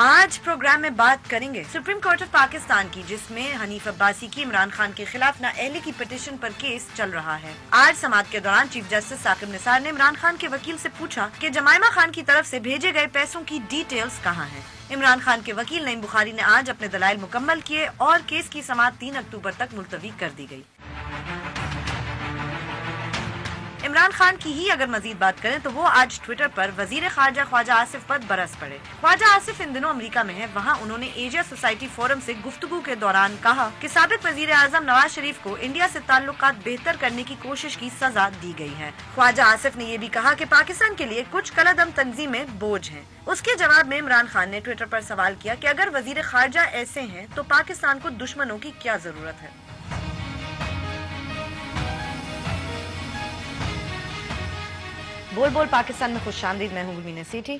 آج پروگرام میں بات کریں گے سپریم کورٹ آف پاکستان کی، جس میں حنیف عباسی کی عمران خان کے خلاف نااہلی کی پٹیشن پر کیس چل رہا ہے۔ آج سماعت کے دوران چیف جسٹس ثاقب نثار نے عمران خان کے وکیل سے پوچھا کہ جمائمہ خان کی طرف سے بھیجے گئے پیسوں کی ڈیٹیلز کہاں ہیں۔ عمران خان کے وکیل نعیم بخاری نے آج اپنے دلائل مکمل کیے اور کیس کی سماعت 3 اکتوبر تک ملتوی کر دی گئی۔ عمران خان کی ہی اگر مزید بات کریں تو وہ آج ٹویٹر پر وزیر خارجہ خواجہ آصف پر برس پڑے۔ خواجہ آصف ان دنوں امریکہ میں ہیں، وہاں انہوں نے ایشیا سوسائٹی فورم سے گفتگو کے دوران کہا کہ سابق وزیر اعظم نواز شریف کو انڈیا سے تعلقات بہتر کرنے کی کوشش کی سزا دی گئی ہے۔ خواجہ آصف نے یہ بھی کہا کہ پاکستان کے لیے کچھ کالعدم تنظیمیں بوجھ ہیں۔ اس کے جواب میں عمران خان نے ٹویٹر پر سوال کیا کہ اگر وزیر خارجہ ایسے ہیں تو پاکستان کو دشمنوں کی کیا ضرورت ہے۔ بول بول پاکستان میں خوش آمدید، میں ہوں گلمین سیٹھی،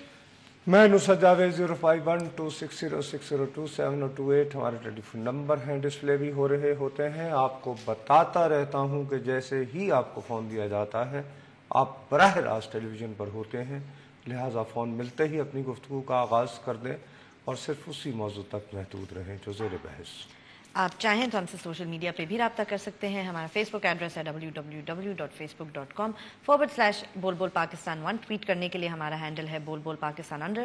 میں نصرت جاوید۔ 05126006027028 ہمارے ٹیلی فون نمبر ہیں، ڈسپلے بھی ہو رہے ہوتے ہیں۔ آپ کو بتاتا رہتا ہوں کہ جیسے ہی آپ کو فون دیا جاتا ہے آپ براہ راست ٹیلی ویژن پر ہوتے ہیں، لہٰذا فون ملتے ہی اپنی گفتگو کا آغاز کر دیں اور صرف اسی موضوع تک محدود رہیں جو زیر بحث۔ آپ چاہیں تو ہم سے سوشل میڈیا پہ بھی رابطہ کر سکتے ہیں۔ ہمارا فیس بک ایڈریس ہے www.facebook.com/بول-بول-پاکستان1۔ ٹویٹ کرنے کے لیے ہمارا ہینڈل ہے بول بول پاکستان _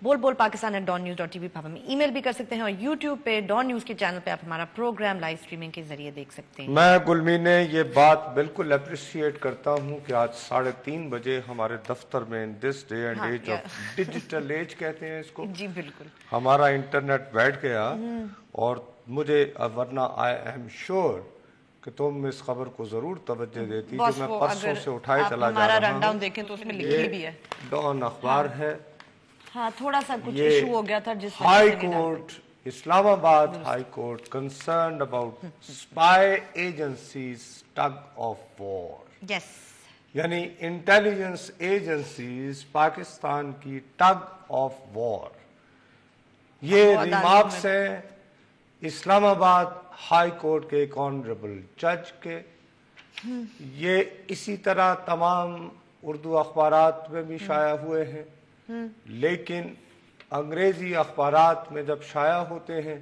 بول بول پاکستان@dawnnews.tv پہ ہمیں ای میل بھی کر سکتے ہیں، اور یوٹیوب پہ ڈان نیوز کے چینل پہ آپ ہمارا پروگرام لائیو اسٹریمنگ کے ذریعے دیکھ سکتے ہیں۔ میں گلمین یہ بات بالکل اپریشیٹ کرتا ہوں کہ آج 3:30 بجے ہمارے دفتر میں this day and age of digital age کہتے ہیں اس کو، جی بالکل، ہمارا انٹرنیٹ بیٹھ گیا، اور مجھے ورنہ آئی ایم شیور کہ تم اس خبر کو ضرور توجہ دیتی جو میں پرسوں سے اٹھائے چلا جا رہا ہوں۔ رن ڈاؤن دیکھیں تو اس میں لکھی بھی ہے، ڈان اخبار ہے۔ ہاں تھوڑا سا کچھ ایشو ہو گیا تھا جس high court, Islamabad high court concerned about spy agencies tug of war, yes, یعنی انٹیلیجنس ایجنسیز پاکستان کی ٹگ آف وار، یہ ریمارکس ہیں اسلام آباد ہائی کورٹ کے ایک آنریبل جج کے۔ یہ اسی طرح تمام اردو اخبارات میں بھی شائع ہوئے ہیں، لیکن انگریزی اخبارات میں جب شائع ہوتے ہیں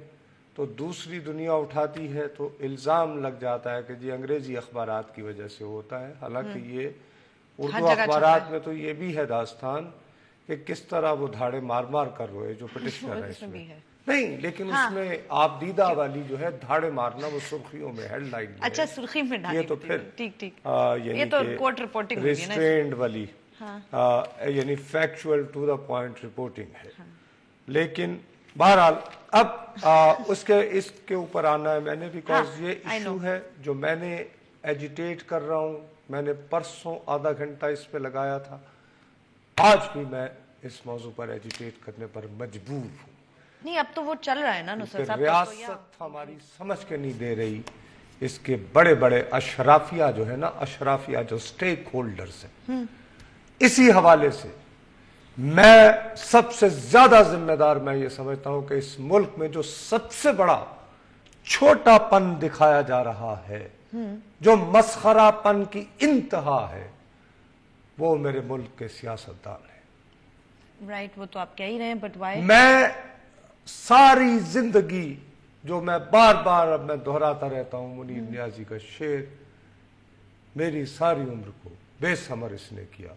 تو دوسری دنیا اٹھاتی ہے تو الزام لگ جاتا ہے کہ جی انگریزی اخبارات کی وجہ سے ہوتا ہے، حالانکہ یہ اردو اخبارات میں تو یہ بھی ہے داستان کہ کس طرح وہ دھاڑے مار مار کر روئے جو پٹیشنر ہے اس میں نہیں، لیکن اس میں آپ دیدہ والی جو ہے دھاڑے مارنا وہ سرخیوں میں ہیڈ لائن میں، اچھا سرخی میں یہ تو پھر یہ تو کورٹ رپورٹنگ ریسٹرینڈ والی یعنی factual to the point reporting ہے۔ لیکن بہرحال اب اس کے اوپر آنا ہے میں نے، بیکاز یہ ایشو ہے جو میں نے ایجیٹیٹ کر رہا ہوں، میں نے پرسوں آدھا گھنٹہ اس پہ لگایا تھا، آج بھی میں اس موضوع پر ایجیٹیٹ کرنے پر مجبور ہوں۔ نہیں اب تو وہ چل رہا ہے نا نصرت صاحب، ریاست ہماری سمجھ کے نہیں دے رہی، اس کے بڑے بڑے اشرافیہ جو ہے نا، اشرافیہ جو سٹیک ہولڈرز ہیں، اسی حوالے سے میں سب سے زیادہ ذمہ دار میں یہ سمجھتا ہوں کہ اس ملک میں جو سب سے بڑا چھوٹا پن دکھایا جا رہا ہے، جو مسخرہ پن کی انتہا ہے، وہ میرے ملک کے سیاستدان ہیں۔ رائٹ، وہ تو آپ کہہ ہی رہے ہیں، بٹ وائی؟ میں ساری زندگی جو میں بار بار اب میں دہراتا رہتا ہوں منیر نیازی کا شعر، میری ساری عمر کو بے ثمر اس نے کیا،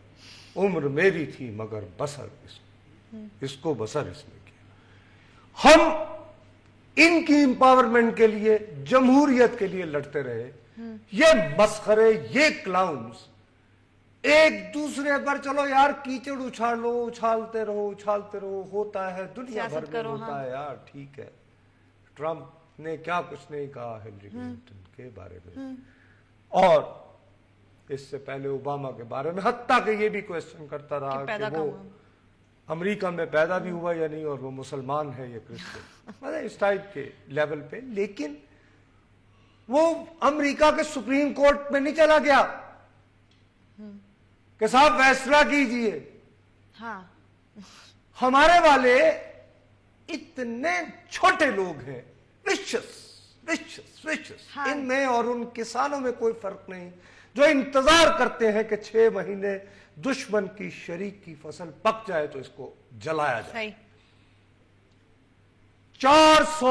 عمر میری تھی مگر بسر اس کو بسر اس نے کیا۔ ہم ان کی امپاورمنٹ کے لیے، جمہوریت کے لیے لڑتے رہے، یہ مسخرے، یہ کلاؤنز ایک دوسرے پر چلو یار کیچڑ اچھال لو، اچھالتے رہو، ہوتا ہے دنیا بھر میں ہوتا ہے یار، ٹھیک ہے۔ ٹرمپ نے کیا کچھ نہیں کہا ہلری کلنٹن کے بارے میں، اور اس سے پہلے اوباما کے بارے میں، حتیٰ کہ یہ بھی کویسچن کرتا رہا کہ وہ امریکہ میں پیدا بھی ہوا یا نہیں، اور وہ مسلمان ہے یا کرسچن، اس ٹائپ کے لیول پہ۔ لیکن وہ امریکہ کے سپریم کورٹ میں نہیں چلا گیا کہ صاحب فیصلہ کیجئے۔ ہمارے والے اتنے چھوٹے لوگ ہیں، وشس ان میں اور ان کسانوں میں کوئی فرق نہیں، جو انتظار کرتے ہیں کہ 6 مہینے دشمن کی شریک کی فصل پک جائے تو اس کو جلایا جائے۔ 400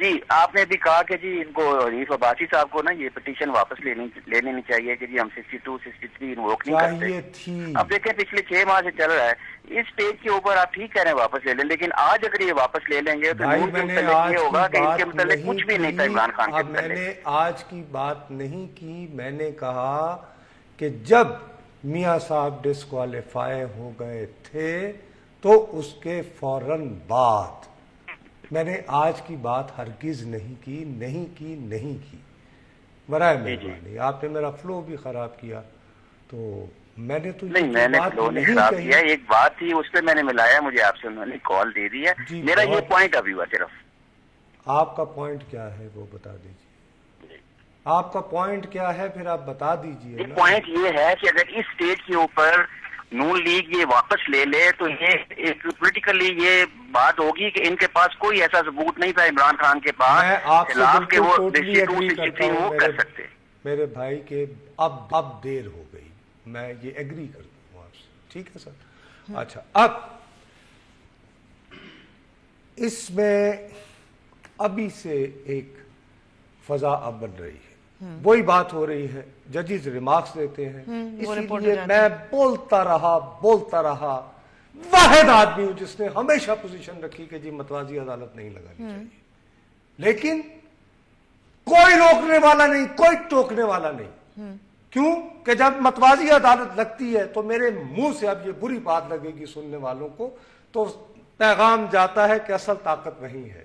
جی آپ نے بھی کہا کہ جی ان کو حنیف عباسی صاحب کو نا یہ پٹیشن واپس لینی نہیں چاہیے کہ جی ہم 62 63 انووک نہیں کرتے. اب دیکھیں پچھلے 6 ماہ سے چل رہا ہے اس پیج کے اوپر آپ ٹھیک کہہ رہے ہیں واپس لے لیں, لیکن آج اگر یہ واپس لے لیں گے تو نون کے متعلق یہ ہوگا کہ ان کے متعلق کچھ بھی نہیں تھا عمران خان کے متعلق. میں نے آج کی بات نہیں کی, میں نے کہا کہ جب میاں صاحب ڈسکوالیفائی ہو گئے تھے تو اس کے فوراً بعد میں نے آج کی بات ہرگز نہیں کی. برائے مہربانی آپ نے میرا فلو بھی خراب کیا, تو میں نے تو نہیں, میں نے فلو نہیں خراب کیا, ایک بات تھی اس پہ میں نے ملایا, مجھے آپ سے انہوں نے کال دے دی ہے, میرا یہ پوائنٹ ابھی ہوا صرف. آپ کا پوائنٹ کیا ہے وہ بتا دیجیے, آپ کا پوائنٹ کیا ہے پھر آپ بتا دیجیے. پوائنٹ یہ ہے کہ اگر اس اسٹیج کے اوپر نون لیگ یہ واپس لے لے تو یہ ایک پولیٹیکلی یہ بات ہوگی کہ ان کے پاس کوئی ایسا ثبوت نہیں تھا عمران خان کے پاس خلاف کہ وہ 62 وہ کر سکتے. میرے بھائی کے اب دیر ہو گئی, میں یہ ایگری کرتا ہوں آپ سے, ٹھیک ہے سر. اچھا, اب اس میں ابھی سے ایک فضا اب بن رہی ہے, وہی بات ہو رہی ہے, ججز ریمارکس دیتے ہیں, اسی لیے میں بولتا رہا واحد آدمی ہوں جس نے ہمیشہ پوزیشن رکھی کہ جی متوازی عدالت نہیں لگانی چاہیے, لیکن کوئی روکنے والا نہیں, کوئی ٹوکنے والا نہیں. کیوں کہ جب متوازی عدالت لگتی ہے تو میرے منہ سے اب یہ بری بات لگے گی سننے والوں کو, تو پیغام جاتا ہے کہ اصل طاقت وہی ہے.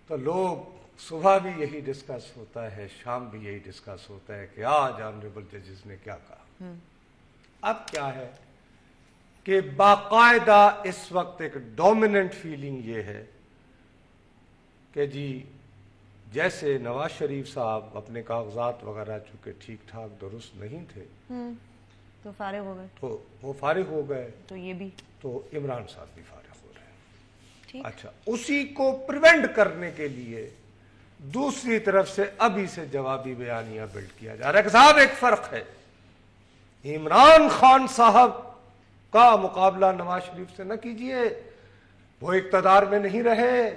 تو لوگ صبح بھی یہی ڈسکس ہوتا ہے, شام بھی یہی ڈسکس ہوتا ہے کہ آج آنریبل ججز نے کیا کہا. اب کیا ہے کہ باقاعدہ اس وقت ایک ڈومیننٹ فیلنگ یہ ہے کہ جی جیسے نواز شریف صاحب اپنے کاغذات وغیرہ چونکہ ٹھیک ٹھاک درست نہیں تھے تو فارغ ہو گئے, تو وہ فارغ ہو گئے, تو یہ بھی, تو عمران صاحب بھی فارغ ہو رہے ہیں. اچھا, اسی کو پریونٹ کرنے کے لیے دوسری طرف سے ابھی سے جوابی بیانیہ بلڈ کیا جا رہا ہے کہ صاحب ایک فرق ہے, عمران خان صاحب کا مقابلہ نواز شریف سے نہ کیجئے, وہ اقتدار میں نہیں رہے,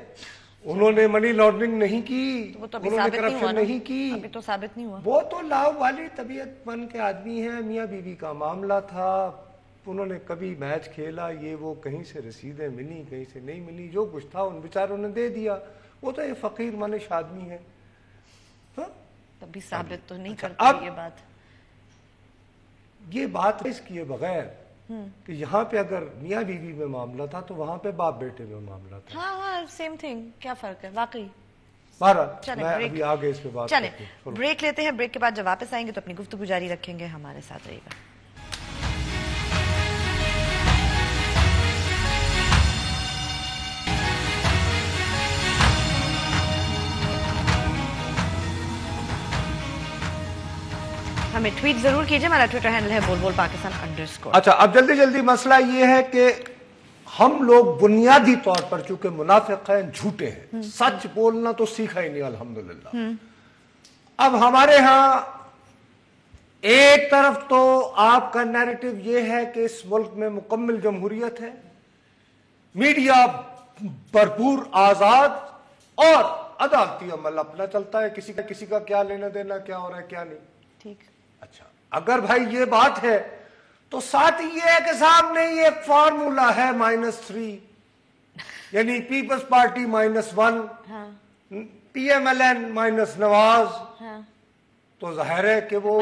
انہوں نے منی لانڈرنگ نہیں کی, انہوں نے کرپشن نہیں کی, ابھی تو ثابت نہیں ہوا. وہ تو لاؤ والی طبیعت بن کے آدمی ہیں, میاں بیوی کا معاملہ تھا, انہوں نے کبھی میچ کھیلا, یہ وہ کہیں سے رسیدیں ملی کہیں سے نہیں ملی, جو کچھ تھا ان بیچاروں نے دے دیا, وہ تو یہ فقیر منش آدمی ہے. تبھی ثابت تو نہیں کرتی یہ بات اس کیے بغیر کہ یہاں پہ اگر میاں بیوی میں معاملہ تھا تو وہاں پہ باپ بیٹے میں معاملہ تھا. ہاں سیم تھنگ, کیا فرق ہے واقعی. میں ابھی آگے اس پہ بات چلیں بریک لیتے ہیں, بریک کے بعد جب واپس آئیں گے تو اپنی گفتگو جاری رکھیں گے, ہمارے ساتھ رہیے گا. ہمیں ٹویٹ ضرور کیجئے, ہمارا ٹویٹر ہینڈل ہے بول پاکستان_. اچھا, اب جلدی مسئلہ یہ ہے کہ ہم لوگ بنیادی طور پر چونکہ منافق ہیں, جھوٹے ہیں, سچ بولنا تو سیکھا ہی نہیں الحمدللہ. اب ہمارے ہاں ایک طرف تو آپ کا نیریٹو یہ ہے کہ اس ملک میں مکمل جمہوریت ہے, میڈیا بھرپور آزاد, اور عدالتی عمل اپنا چلتا ہے, کسی کا کیا لینا دینا کیا ہو رہا ہے کیا نہیں. ٹھیک. اچھا, اگر بھائی یہ بات ہے تو ساتھ یہ ہے کہ صاحب نے یہ ایک فارمولا ہے -3, یعنی پیپلز پارٹی -1, PMLN -نواز, تو ظاہر ہے کہ وہ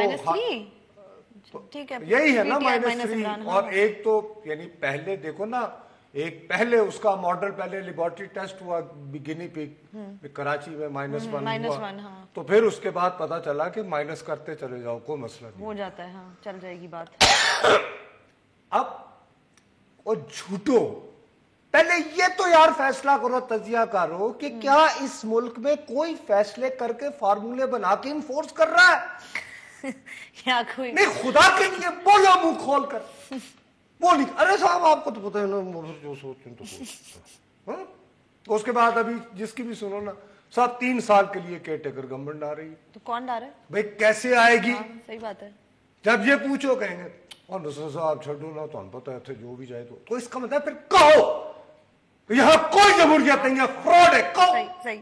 یہی ہے نا -3. اور ایک تو یعنی پہلے دیکھو نا, ایک پہلے اس کا ماڈل پہلے لیبارٹری ٹیسٹ ہوا گنی پگ کراچی میں -1 ہوا, تو پھر اس کے بعد پتا چلا کہ مائنس کرتے چلے جاؤ کوئی مسئلہ نہیں ہو جاتا ہے, ہاں چل جائے گی بات. اب وہ جھوٹو, پہلے یہ تو یار فیصلہ کرو, تجزیہ کرو کہ کیا اس ملک میں کوئی فیصلے کر کے فارمولے بنا کے انفورس کر رہا ہے کیا کوئی نہیں. خدا کے لیے بولو منہ کھول کر بولی, ارے صاحب آپ کو تو پتہ ہے نا جو سوچیں تو اس کے بعد ابھی جس کی بھی سنو نا صاحب 3 سال کے لیے کیئر ٹیکر گورنمنٹ آ رہی ہے, تو کون ڈا رہا ہے بھائی کیسے آئے گی. صحیح بات ہے. جب یہ پوچھو کہیں گے اور نصر صاحب چھڑو نا تو ہم پتہ ہے جو بھی جائے تو اس کا مطلب پھر کہو یہاں کوئی جمہوریت نہیں ہے, فراڈ ہے, کہو. صحیح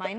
-1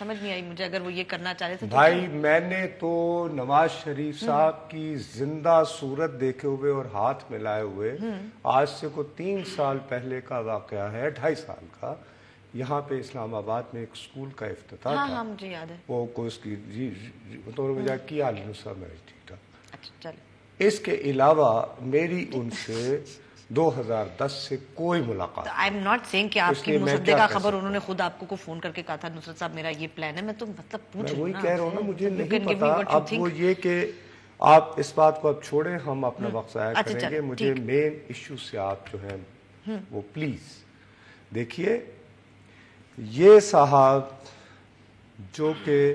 سمجھ نہیں آئی مجھے. اگر وہ یہ کرنا چاہ رہے تھے بھائی میں نے تو نواز شریف صاحب کی زندہ صورت دیکھے ہوئے اور ہاتھ ملائے ہوئے آج سے کو 3 سال پہلے کا واقعہ ہے, 2.5 سال کا, یہاں پہ اسلام آباد میں ایک اسکول کا افتتاح تھا. ہاں مجھے یاد ہے وہ کو اس کی تو مجھے کیا صاحب میں ٹھیک ٹھاک. اچھا چلے. اس کے علاوہ میری ان سے 2010 سے کوئی ملاقات. آئی ایم ناٹ سیئنگ کہ آپ کی مصدقہ خبر انہوں نے خود آپ کو فون کر کے کہا تھا نصرت صاحب میرا یہ پلان ہے, میں تو مطلب پوچھ وہی کہہ رہا ہوں نا, مجھے نہیں پتا. اب وہ یہ کہ آپ اس بات کو اب چھوڑیں, ہم اپنا وقت ضائع کریں گے. مجھے مین ایشو سے آپ جو ہیں وہ پلیز دیکھیے, یہ صاحب جو کہ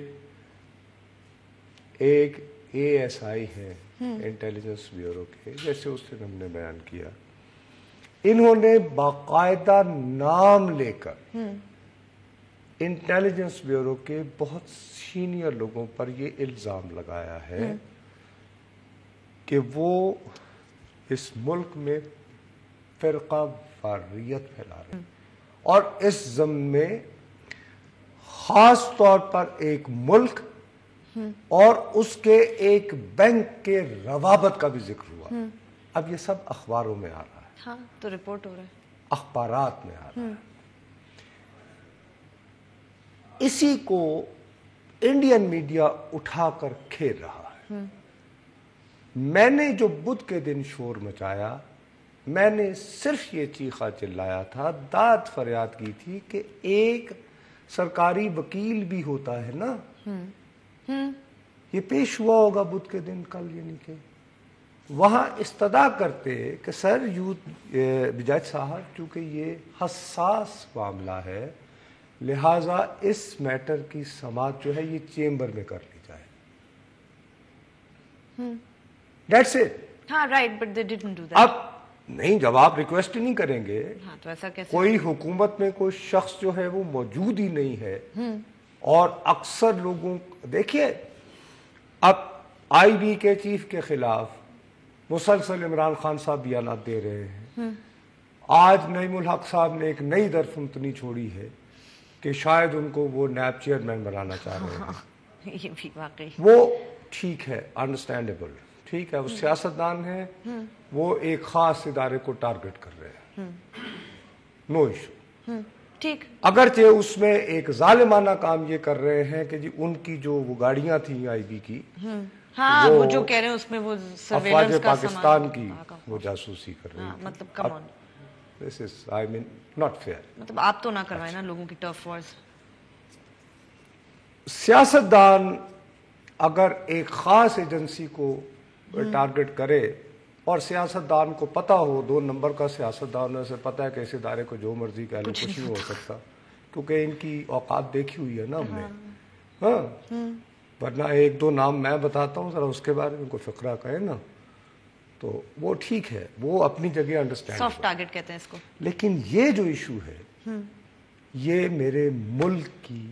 ایک ASI ہیں انٹیلیجنس بیورو کے, جیسے اس دن ہم نے بیان کیا, انہوں نے باقاعدہ نام لے کر انٹیلیجنس بیورو کے بہت سینئر لوگوں پر یہ الزام لگایا ہے کہ وہ اس ملک میں فرقہ واریت پھیلا رہے ہیں, اور اس ضمن میں خاص طور پر ایک ملک اور اس کے ایک بینک کے روابط کا بھی ذکر ہوا. اب یہ سب اخباروں میں آ رہا ہے. ہاں تو رپورٹ ہو رہا ہے, اخبارات میں آ رہا ہے. اسی کو انڈین میڈیا اٹھا کر کھیل رہا ہے. میں نے جو بدھ کے دن شور مچایا, میں نے صرف یہ چیخا چلایا تھا, داد فریاد کی تھی کہ ایک سرکاری وکیل بھی ہوتا ہے نا, یہ پیش ہوا ہوگا بدھ کے دن کل, یعنی کہ وہاں استدعا کرتے کہ سر جج صاحب چونکہ یہ حساس معاملہ ہے لہٰذا اس میٹر کی سماعت جو ہے یہ چیمبر میں کر لی جائے. That's it. ہاں right, but they didn't do that. اب نہیں, جب آپ ریکویسٹ نہیں کریں گے, تو ایسا کیسے, کوئی حکومت میں کوئی شخص جو ہے وہ موجود ہی نہیں ہے, اور اکثر لوگوں دیکھیے اب IB کے چیف کے خلاف مسلسل عمران خان صاحب بیانات دے رہے ہیں. آج نعیم الحق صاحب نے ایک نئی درفمتنی چھوڑی ہے کہ شاید ان کو وہ نیب چیئرمین بنانا چاہ رہے ہیں. یہ بھی واقعی وہ ٹھیک ہے, انڈرسٹینڈیبل, ٹھیک ہے, وہ سیاستدان ہیں, وہ ایک خاص ادارے کو ٹارگٹ کر رہے ہیں, نو ایشو. ٹھیک, اگرچہ اس میں ایک ظالمانہ کام یہ کر رہے ہیں کہ جی ان کی جو وہ گاڑیاں تھیں IB کی, ہاں وہ جو کہہ رہے ہیں اس میں وہ افواج پاکستان کی وہ جاسوسی کر رہی ہیں. مطلب کم آن, دس از آئی مین ناٹ فیئر. مطلب آپ تو نہ کروائیں نا لوگوں کی ٹرف وارز. سیاستدان اگر ایک خاص ایجنسی کو ٹارگٹ کرے, اور سیاستدان کو پتہ ہو, 2 نمبر کا سیاستدان سے پتہ ہے کہ اس ادارے کو جو مرضی کہہ لے, کچھ نہیں ہو سکتا, کیونکہ ان کی اوقات دیکھی ہوئی ہے نا ہم نے. ہاں, ورنہ 1-2 نام میں بتاتا ہوں, ذرا اس کے بارے میں کوئی فقرہ کہے نا, تو وہ ٹھیک ہے, وہ اپنی جگہ انڈرسٹینڈ, سافٹ ٹارگٹ کہتے ہیں اس کو. لیکن یہ جو ایشو ہے یہ میرے ملک کی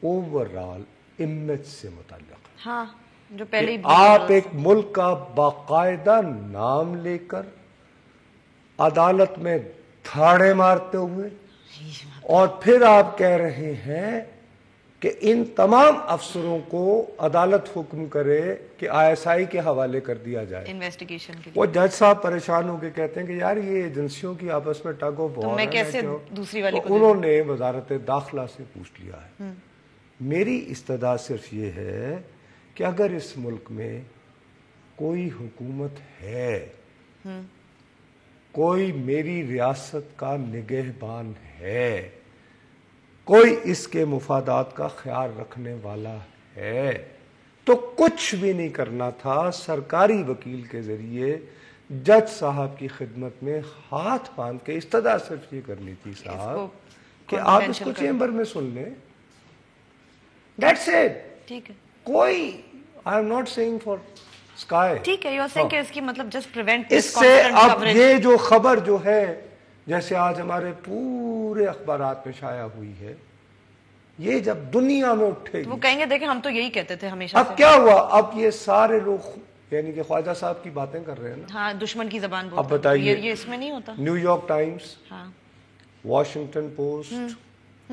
اوورآل امیج سے متعلق ہے. ہاں, جو پہلے آپ ایک ملک کا باقاعدہ نام لے کر عدالت میں دھاڑے مارتے ہوئے, اور پھر آپ کہہ رہے ہیں کہ ان تمام افسروں کو عدالت حکم کرے کہ ISI کے حوالے کر دیا جائے انویسٹیگیشن کے لیے. وہ جج صاحب پریشان ہو کے کہتے ہیں کہ یار یہ ایجنسیوں کی آپس میں ٹگ آف وار ہے, میں کیسے دوسری والی کو, انہوں نے وزارت داخلہ سے پوچھ لیا ہے. میری استدعا صرف یہ ہے کہ اگر اس ملک میں کوئی حکومت ہے, کوئی میری ریاست کا نگہبان ہے, کوئی اس کے مفادات کا خیال رکھنے والا ہے, تو کچھ بھی نہیں کرنا تھا, سرکاری وکیل کے ذریعے جج صاحب کی خدمت میں ہاتھ باندھ کے استدعا صرف یہ کرنی تھی صاحب کہ آپ اس کو چیمبر میں سن لیں. That's it. ٹھیک ہے, کوئی I am not saying for sky. ٹھیک ہے, you are saying کہ اس کی مطلب just prevent اس سے اب یہ جو خبر جو ہے جیسے آج ہمارے پورے اخبارات میں شائع ہوئی ہے, یہ جب دنیا میں اٹھے گی, وہ کہیں گے دیکھیں ہم تو یہی کہتے تھے ہمیشہ. اب کیا ہوا, اب یہ سارے لوگ یعنی کہ خواجہ صاحب کی باتیں کر رہے ہیں نا, ہاں دشمن کی زبان بولتے اب بتائیے یہ اس میں نہیں ہوتا. نیو یارک ٹائمز, ہاں, واشنگٹن پوسٹ,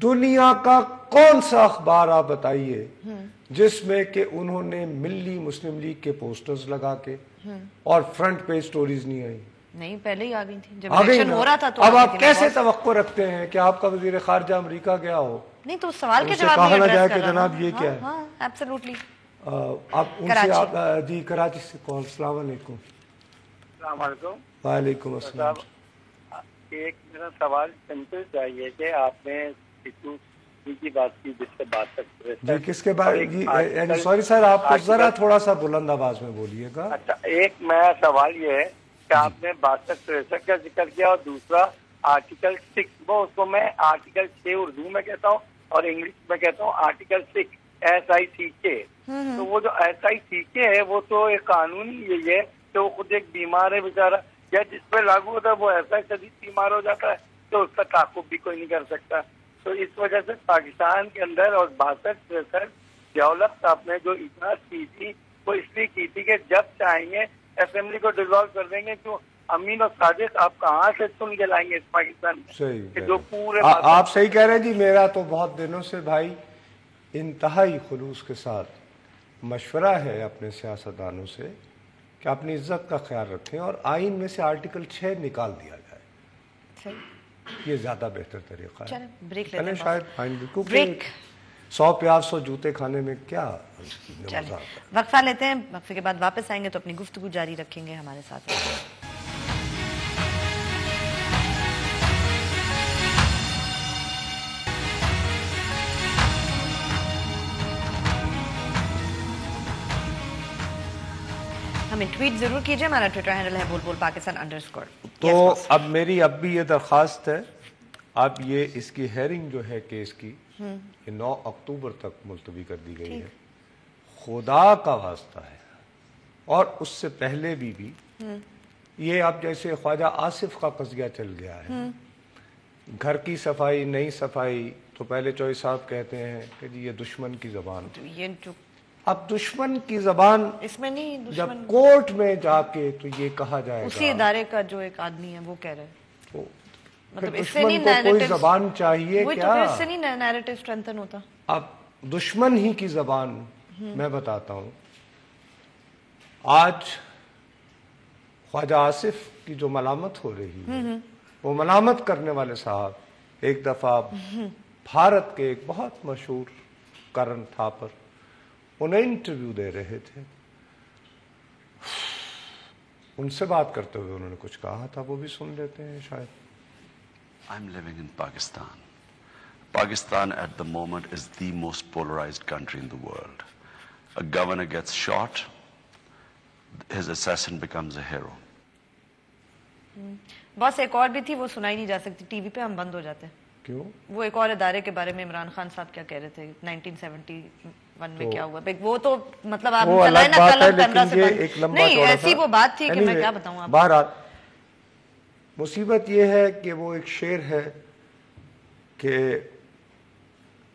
دنیا کا کون سا اخبار آپ بتائیے جس میں کہ انہوں نے ملی مسلم لیگ کے پوسٹرز لگا کے اور فرنٹ پہ سٹوریز نہیں آئی؟ نہیں، پہلے ہی آ گئی تھی جب الیکشن ہو رہا تھا. تو اب آپ کیسے توقع رکھتے ہیں کہ آپ کا وزیر خارجہ امریکہ گیا ہو؟ نہیں تو سوال کے جواب کہا نہ جائے کہ جناب یہ کیا ہے. ہاں ایبسلیوٹلی. آپ ان سے آپ جی کراچی سے کال. السلام علیکم. السلام علیکم. وعلیکم السلام. ایک میرا سوال سمپل چاہیے کہ آپ نے کی بات کی جس سے بات کرتے جی کس کے بارے جی سوری سر آپ کو ذرا تھوڑا سا بلند آواز میں بولیے گا. اچھا ایک میرا سوال یہ ہے کہ آپ نے 62-63 کا ذکر کیا اور دوسرا آرٹیکل 6 وہ اس کو میں آرٹیکل 6 اردو میں کہتا ہوں اور انگلش میں کہتا ہوں آرٹیکل 6 SICK. تو وہ جو SICK ہے وہ تو ایک قانون ہی یہی ہے کہ وہ خود ایک بیمار ہے بیچارہ یا جس پہ لاگو ہوتا ہے وہ ایسا شدید بیمار ہو جاتا ہے تو اس کا تعاقب بھی کوئی نہیں کر سکتا. تو اس وجہ سے پاکستان کے اندر اور 62-63 ڈیولپ صاحب نے جو اجلاس کی تھی وہ اس لیے کی تھی کہ جب چاہیں گے اسمبلی کو ڈیزالو کر دیں گے. کیوں امین اور صادق آپ کہاں سے سن کے لائیں گے اس پاکستان میں جو پورے آپ صحیح کہہ رہے ہیں جی. میرا تو بہت دنوں سے بھائی انتہائی خلوص کے ساتھ مشورہ ہے اپنے سیاستدانوں سے کہ اپنی عزت کا خیال رکھیں اور آئین میں سے آرٹیکل 6 نکال دیا جائے. یہ زیادہ بہتر طریقہ ہے. بریک چلیں شاید بریک 100 پیاز 100 جوتے کھانے میں کیا وقفہ لیتے ہیں. وقفے کے بعد واپس آئیں گے تو اپنی گفتگو جاری رکھیں گے ہمارے ساتھ. ہمیں ٹویٹ ضرور کیجئے. ہمارا ٹویٹر ہینڈل ہے بول پاکستان _ تو اب میری اب بھی یہ درخواست ہے اب یہ اس کی ہیئرنگ جو ہے کیس کی یہ 9 اکتوبر تک ملتوی کر دی گئی ہے. خدا کا واسطہ ہے اور اس سے پہلے بھی یہ اب جیسے خواجہ آصف کا قضیہ چل گیا ہے گھر کی صفائی نئی صفائی تو پہلے چوئی صاحب کہتے ہیں کہ جی یہ دشمن کی زبان. اب دشمن کی زبان اس میں نہیں جب کورٹ میں جا کے تو یہ کہا جائے گا اسی ادارے کا جو ایک آدمی ہے وہ کہہ رہے ہیں مطلب دشمن کو کوئی زبان چاہیے کیا؟ اس سے نہیں نیریٹو اسٹرینتھن ہوتا. اب دشمن ہی کی زبان میں بتاتا ہوں. آج خواجہ آصف کی جو ملامت ہو رہی ہے وہ ملامت کرنے والے صاحب ایک دفعہ بھارت کے ایک بہت مشہور کرن تھاپر انہیں انٹرویو دے رہے تھے. ان سے بات کرتے ہوئے انہوں نے کچھ کہا تھا وہ بھی سن لیتے ہیں شاید. I'm living in Pakistan. Pakistan at the moment is the most polarized country in the world. A governor gets shot, his assassin becomes a hero. بس ایک اور بھی تھی وہ سنائی نہیں جا سکتی ٹی وی پہ ہم بند ہو جاتے. کیوں؟ وہ ایک اور ادارے کے بارے میں عمران خان صاحب کیا کہہ رہے تھے 1971 میں کیا ہوا وہ تو مطلب آپ چلائیں نا قلم کیمرہ سے بند نہیں ایسی وہ بات تھی کہ میں کیا بتاؤں آپ. بہرحال مصیبت یہ ہے کہ وہ ایک شعر ہے کہ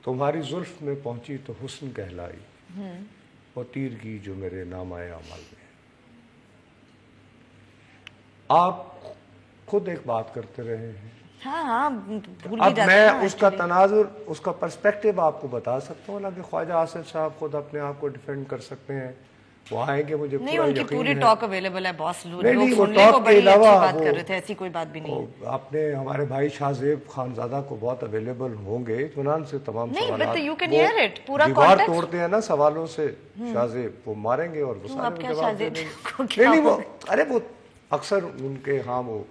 تمہاری زلف میں پہنچی تو حسن کہلائی اور تیرگی جو میرے نامۂ اعمال میں. آپ خود ایک بات کرتے رہے ہیں. ہاں اب میں اس کا تناظر اس کا پرسپیکٹیو آپ کو بتا سکتا ہوں کہ خواجہ آصف صاحب خود اپنے آپ کو ڈیفینڈ کر سکتے ہیں. وہ آئیں گے مجھے نہیں ان کی پوری ٹاک اویلیبل ہے باس. نہیں وہ ٹاک کے علاوہ بات کر رہے تھے ایسی کوئی بات بھی نہیں. آپ نے ہمارے بھائی شاہ زیب خانزادہ کو بہت اویلیبل ہوں گے اطمینان سے تمام سوالات. دیوار توڑتے ہیں نا سوالوں سے شاہ زیب وہ ماریں گے اور وہ سارے جواب دیں گے. نہیں وہ ارے وہ اکثر ان کے ہاں وہ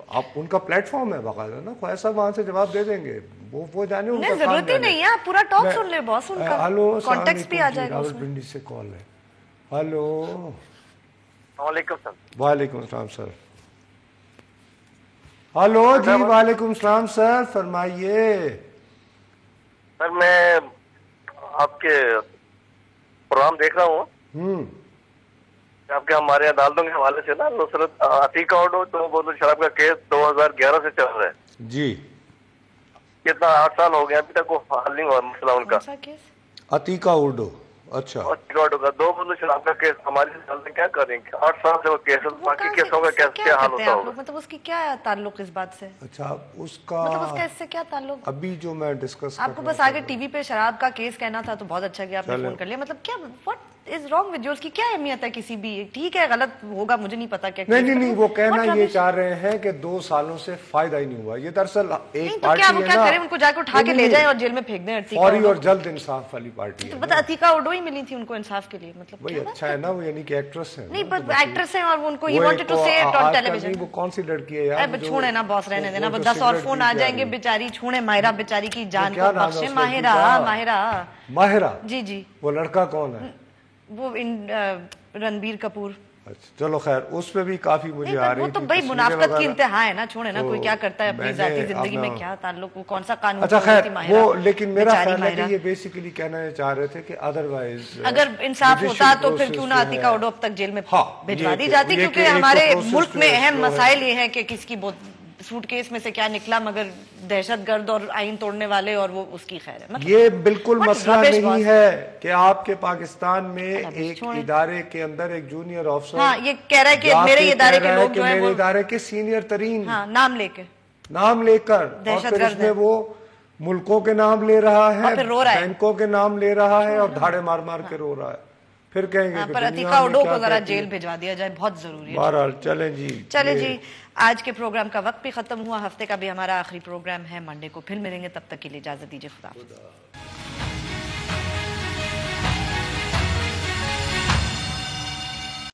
آپ ان کا پلیٹ فارم ہے باقاعدہ نا خواجہ صاحب وہاں سے جواب دے دیں گے. وہ جانے ان کا ضرورت ہی نہیں ہے آپ پورا ٹاک سن لیں باس. ان کا کانٹیکسٹ بھی آ جائے گا. راولپنڈی سے کال ہے. ہلو وعلیکم سر. وعلیکم السلام سر. ہلو جی وعلیکم السلام سر فرمائیے. سر میں آپ کے پروگرام دیکھ رہا ہوں آپ کے ہمارے عدالتوں کے حوالے سے نا نصرت عتیقہ اوڈو تو بوتل شراب کا کیس 2011 سے چل رہا ہے جی. کتنا 8 سال ہو گیا ابھی تک وہ حل نہیں ہوا مسئلہ ان کا. عتیقہ اوڈو اچھا اور ریکارڈ ہوگا. 2 بندوں شراب کا کیس ہماری عدالت میں کیا کریں گے؟ 8 سال سے وہ کیس ہے, باقی کیسوں کا کیا حال ہوتا ہوگا؟ مطلب اس کی کیا تعلق اس بات سے؟ اچھا اس کا مطلب اس کا اس سے کیا تعلق؟ ابھی جو میں ڈسکس آپ کو بس آگے ٹی وی پہ شراب کا کیس کہنا تھا تو بہت اچھا کیا آپ نے فون کر لیا. مطلب کیا what is wrong with you? اس کی کیا اہمیت ہے کسی بھی؟ ٹھیک ہے غلط ہوگا, مجھے نہیں پتا کیا. نہیں وہ کہنا یہ چاہ رہے ہیں کہ 2 سالوں سے فائدہ ہی نہیں ہوا. یہ دراصل ایک پارٹی ہے نا, کیا کریں, ان کو جا کے اٹھا کے لے جائیں اور جیل میں پھینک دیں. فوری اور جلد انصاف والی پارٹی ہے. تو عتیقہ اوڈو ہی ملی تھی ان کو انصاف کے لیے. مطلب وہی اچھا ہے نا, وہ یعنی کہ ایکٹریس ہے. نہیں بس ایکٹریس ہیں اور ان کو ہی وانٹڈ ٹو سے اٹ آن ٹیلی ویژن. وہ کون سی لڑکی ہے یار؟ چھوڑے نا باس, رہنے دینا. 10 اور فون آ جائیں گے بیچاری. چھوڑے ماہرہ بیچاری کی جان کو بخشے. ماہرہ جی. وہ لڑکا کون ہے؟ وہ رنبیر کپور. چلو خیر, اس پہ بھی کافی مجھے آ رہی تھی. وہ تو بھائی منافقت کی انتہا ہے نا. چھوڑے نا, کوئی کیا کرتا ہے اپنی ذاتی زندگی میں, کیا تعلق, وہ کون سا قانون. اچھا خیر وہ, لیکن میرا خیال ہے کہ یہ بیسیکلی کہنا چاہ رہے تھے کہ ادروائز اگر انصاف ہوتا تو پھر کیوں نہ عتیقہ اوڈو اب تک جیل میں بھجوا دی جاتی, کیونکہ ہمارے ملک میں اہم مسائل یہ ہے کہ کس کی سوٹ کیس میں سے کیا نکلا, مگر دہشت گرد اور آئین توڑنے والے, اور وہ اس کی خیر ہے. یہ بالکل مسئلہ نہیں ہے کہ آپ کے پاکستان میں ایک ادارے کے اندر ایک جونیئر آفسر یہ کہہ رہا ہے کہ میرے ادارے کے لوگ جو ہیں میرے ادارے کے سینئر ترین نام لے کر اور پھر اس میں وہ ملکوں کے نام لے رہا ہے, بینکوں کے نام لے رہا ہے, اور دھاڑے مار مار کے رو رہا ہے. پھر کہیں گے پر عتیقہ اوڈو کو ذرا جیل بھجوا دیا جائے, بہت ضروری ہے. بہرحال چلیں جی. آج کے پروگرام کا وقت بھی ختم ہوا. ہفتے کا بھی ہمارا آخری پروگرام ہے. منڈے کو پھر ملیں گے, تب تک کے لیے اجازت دیجیے. خدا.